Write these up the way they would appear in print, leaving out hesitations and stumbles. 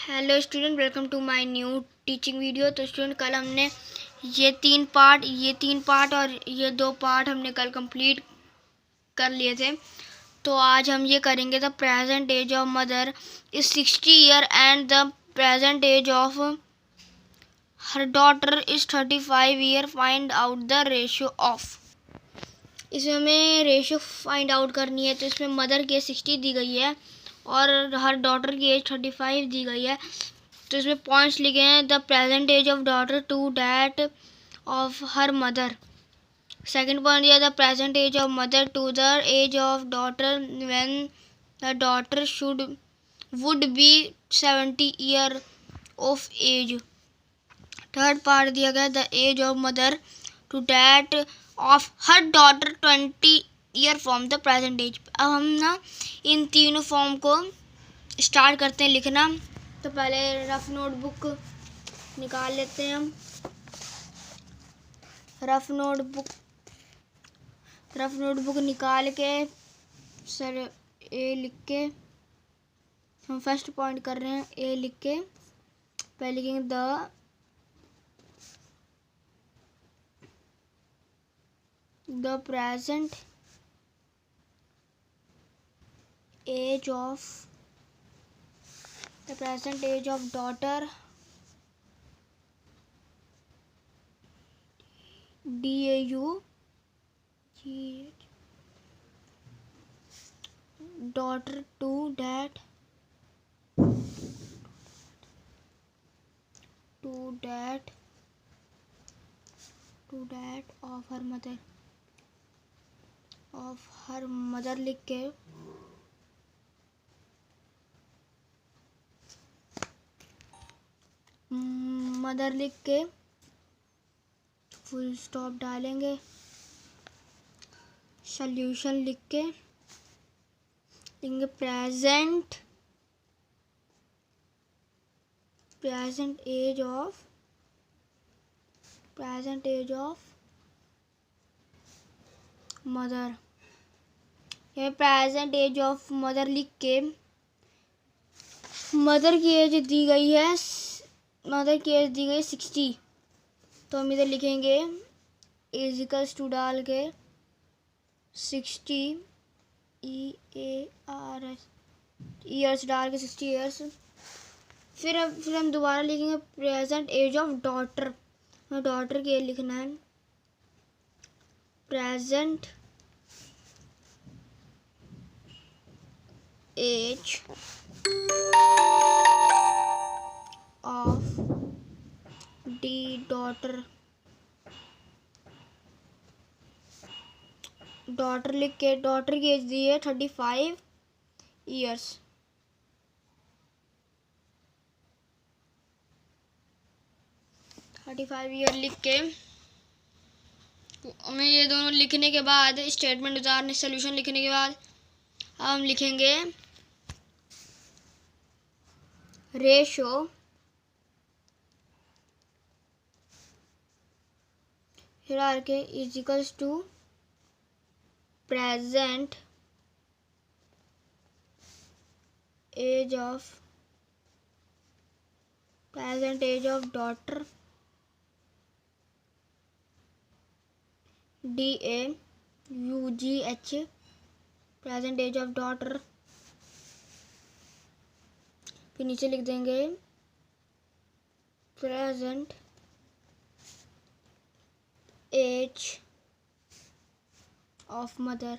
Hello student, welcome to my new teaching video. तो student, कल हमने ये तीन पार्ट और ये 2 पार्ट हमने कल कंप्लीट कर लिए थे। तो आज हम ये करेंगे the present age of mother is 60 year and the present age of her daughter is 35 year. Find out the ratio of. इसमें हमें रेशियो फाइंड आउट करनी है। तो इसमें मदर की एज 60 दी गई है और हर डॉटर की एज 35 दी गई है। तो इसमें पॉइंट्स लिखे हैं the present age of daughter to that of her mother. Second point दिया the present age of mother to the age of daughter when the daughter would be 70 year of age. Third part दिया गया the age of mother to that of her daughter 20 year from the present age. अब हम ना इन तीनों form को start करते हैं लिखना। तो पहले रफ नोटबुक निकाल लेते हैं हम। रफ नोटबुक निकाल के सर ए लिख के हम फर्स्ट पॉइंट कर रहे हैं। ए लिख के पहले लिखेंगे the present age of daughter DAU daughter to dad of her mother लिख के मदर लिख के फुल स्टॉप डालेंगे। सॉल्यूशन लिख के लिखेंगे प्रेजेंट एज ऑफ मदर। ये प्रेजेंट एज ऑफ मदर लिख के मदर की एज दी गई है 60। तो हम इधर लिखेंगे इजिकल्स टू डाल के 60 ईयर्स डाल के 60 ईयर्स। फिर हम दोबारा लिखेंगे प्रेजेंट एज ऑफ डॉटर। हमें डॉटर के लिखना है present age of D daughter लिख के डॉटर की एज दी है 35 ईयर्स। लिख के हमें ये दोनों लिखने के बाद स्टेटमेंट उतारने सोल्यूशन लिखने के बाद हम लिखेंगे ratio hierarchy is equals to present age of daughter DAUGH present age of daughter। फिर नीचे लिख देंगे प्रेजेंट एज ऑफ मदर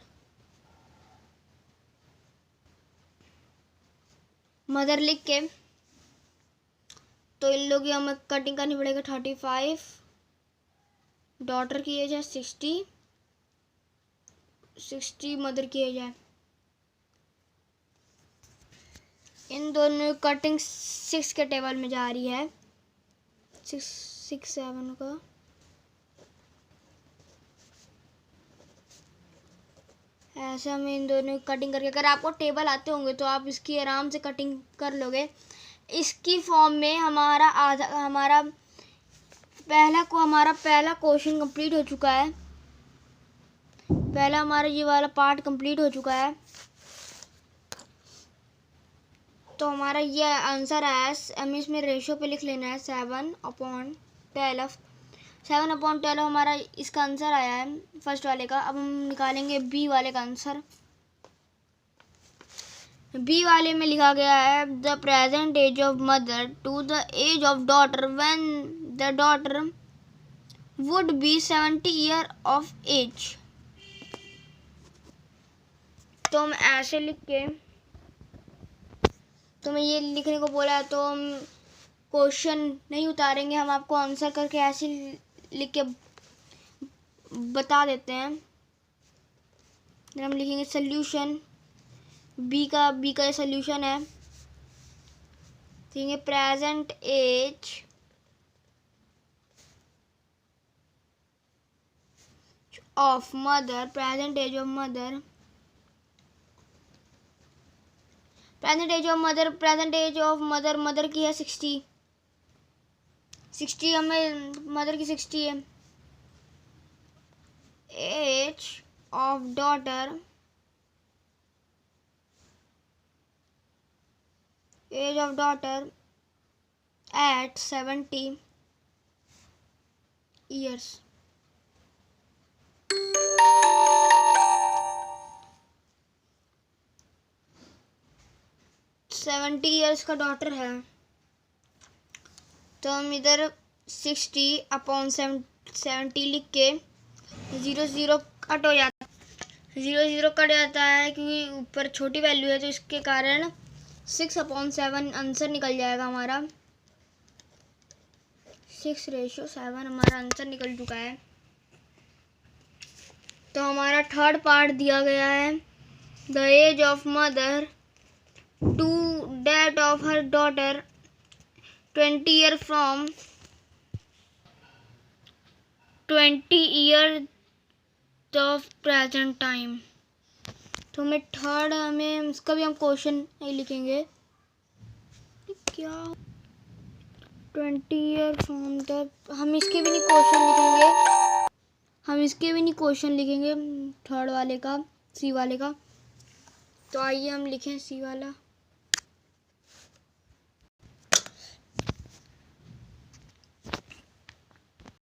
लिख के तो इन लोग की हमें कटिंग करनी पड़ेगी 35। डॉटर की एज है 60 मदर की एज है। इन दोनों कटिंग 6 के टेबल में जा रही है 6 7 का। ऐसे हम इन दोनों कटिंग करके, अगर आपको टेबल आते होंगे तो आप इसकी आराम से कटिंग कर लोगे। इसकी फॉर्म में हमारा पहला क्वेश्चन कंप्लीट हो चुका है। हमारा ये वाला पार्ट कंप्लीट हो चुका है। तो हमारा ये आंसर है, हमें इसमें रेशो पे लिख लेना है 7/12। 7/12 हमारा इसका आंसर आया है फर्स्ट वाले का। अब हम निकालेंगे बी वाले का आंसर। बी वाले में लिखा गया है the present age of mother to the age of daughter when the daughter would be 70 year of age. तो हम ऐसे लिख के, तो मैं ये लिखने को बोला है तो हम क्वेश्चन नहीं उतारेंगे, हम आपको आंसर करके ऐसे लिख के बता देते हैं। हम लिखेंगे सॉल्यूशन, बी का ये सॉल्यूशन है। लिखेंगे present age of mother, present age of mother, present age of mother, present age of mother, mother की है 60, हमें मदर की 60 है। Age of daughter, age of daughter at 70 years. Seventy years का डॉटर है, तो हम इधर 60/70 लिख के 0 कट हो जाता है, 0 कट जाता है क्योंकि ऊपर छोटी वैल्यू है, तो इसके कारण 6/7 आंसर निकल जाएगा हमारा। 6:7 हमारा आंसर निकल चुका है। तो हमारा थर्ड पार्ट दिया गया है the age of mother to death of her daughter 20 year from 20 year of present time. तो हमें थर्ड, हमें इसका भी हम क्वेश्चन नहीं लिखेंगे क्या, 20 ईयर फ्रॉम द, हम इसके भी नहीं क्वेश्चन लिखेंगे, थर्ड वाले का, सी वाले का। तो आइए हम लिखें सी वाला।